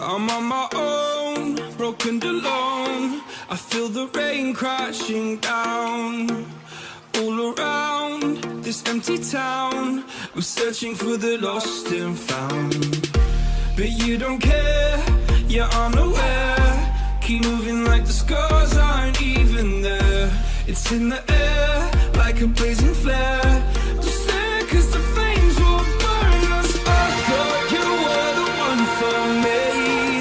I'm on my own, broken alone. I feel the rain crashing down. All around this empty town, we're searching for the lost and found. But you don't care, you're unaware. Keep moving like the scars aren't even there. It's in the air, like a blazing flare. Just stare, cause the flames will burn us. I thought you were the one for me.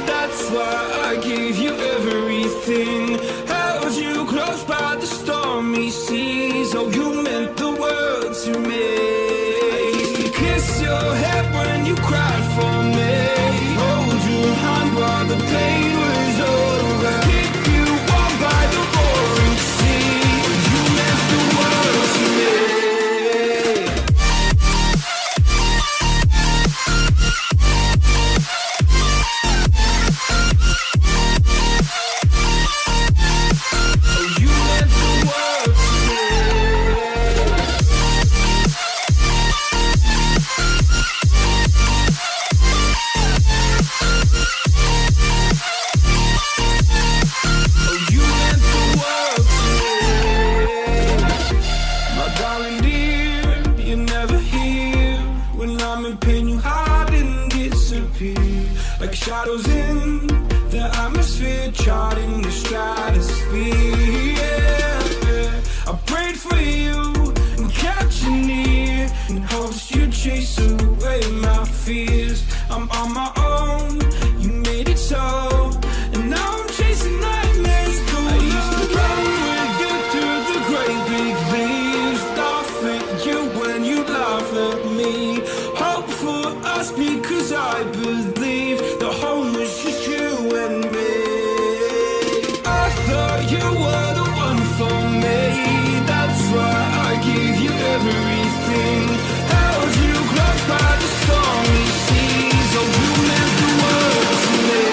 That's why I gave you everything. Held you close by the stormy seas. Oh, you meant the world to me. I used to kiss your head when you cried for me. Hold your hand while the pain was over. Keep you warm by the roaring sea. You meant the world to me. Like shadows in the atmosphere, charting the stratosphere. Yeah. I prayed for you and kept you near, in hopes you'd chase away my fears. I'm on my own, you made it so, and now I'm chasing nightmares. I used to run with you through the great big leaves, laugh at you when you laugh at me. Hope for us because I believe the home was just you and me. I thought you were the one for me. That's why I gave you everything. Held you close by the stormy seas. Oh, you meant the world to me.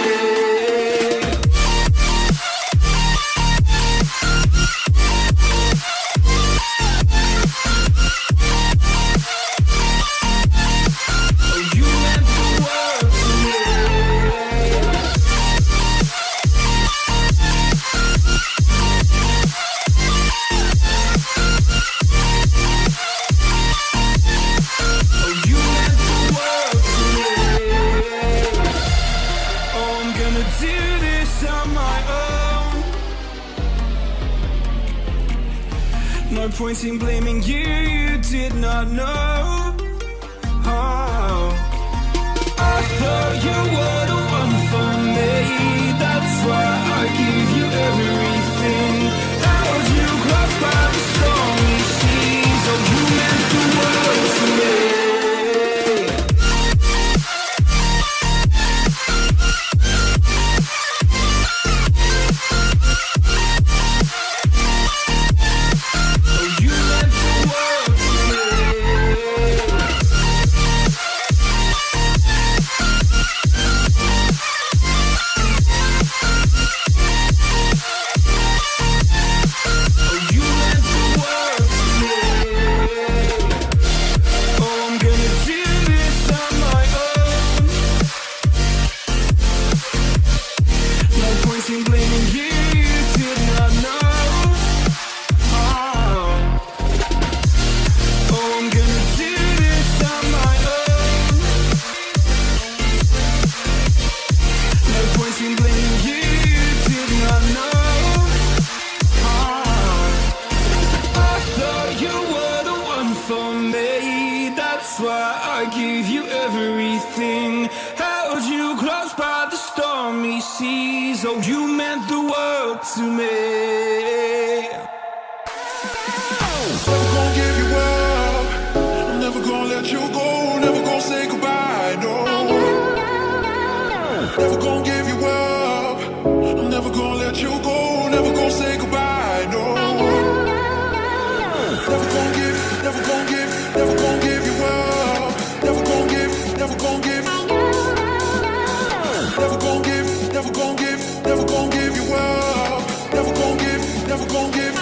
No point in blaming you, you did not know. Oh. I thought you were the one for me. That's why I gave you everything. Held you close by the stormy seas. Oh, you meant the world to me. That's why I gave you everything. Held you close by the stormy seas. Oh, you meant the world to me. Never gonna give you up. I'm never gonna let you go. Never gonna say goodbye, no. Never gonna give you up. I'm never gonna let you go. Never gonna say goodbye, no. Never gonna give, never gonna give, never gonna give you up. Never gonna give, never gonna give. Never gonna give, never gonna give, never gonna give you up. Never gonna give, never gonna give.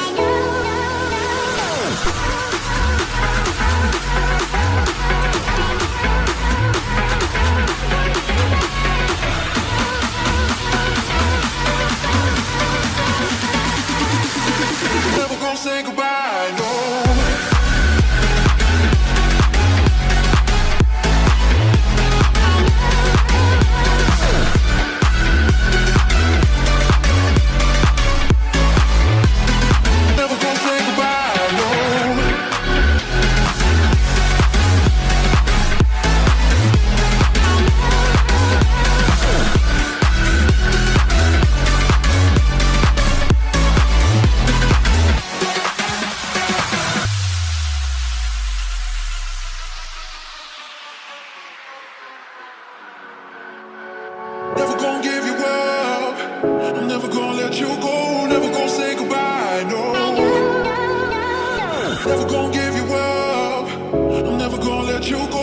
Never gonna give you up. I'm never gonna let you go. Never gonna say goodbye. No. Never gonna give you up. I'm never gonna let you go.